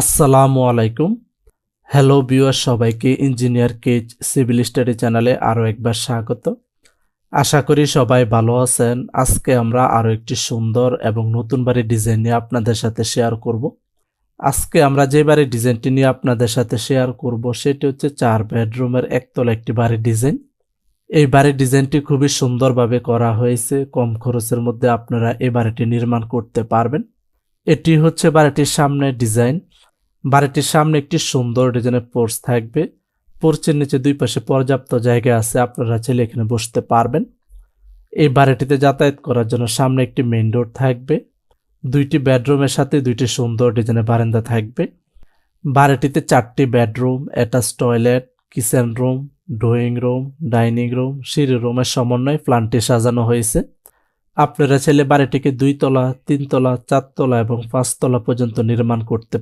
আসসালামু আলাইকুম। Hello viewer, সবাইকে ইঞ্জিনিয়ার কেজ সিভিল স্টাডি চ্যানেলে আরও একবার স্বাগত। আশা করি সবাই ভালো আছেন। আজকে আমরা আরও একটি সুন্দর এবং নতুন বাড়ির ডিজাইন নিয়ে আপনাদের সাথে শেয়ার করব। আজকে আমরা যে বাড়ির ডিজাইনটি নিয়ে আপনাদের সাথে শেয়ার করব সেটি হচ্ছে 4 বেডরুমের একতলা একটি বাড়ির ডিজাইন। এই বাড়ির ডিজাইনটি খুবই সুন্দরভাবে করা হয়েছে। কম খরচের মধ্যে আপনারা এই বাড়িটি নির্মাণ করতে পারবেন। এটি হচ্ছে বাড়িটির সামনের ডিজাইন। বাড়িটির সামনে একটি সুন্দর ডিজাইনের পোর্চ থাকবে। পোর্চের নিচে দুই পাশে পর্যাপ্ত জায়গা আছে, আপনারা চাইলে এখানে বসতে পারবেন। এই বাড়িটিতে যাতায়াত করার জন্য সামনে একটি মেইন ডোর থাকবে। দুইটি বেডরুমের সাথে দুইটি সুন্দর ডিজাইনের বারান্দা থাকবে। বাড়িটিতে 4টি bedroom, attach toilet, kitchen room, drawing room, dining room, সিঁড়ি রুমের সমন্বয়ে প্ল্যানটি সাজানো হয়েছে। আপনারা চাইলে বাড়িটিকে 2 তলা, 3 তলা, 4 তলা এবং 5 তলা পর্যন্ত নির্মাণ করতে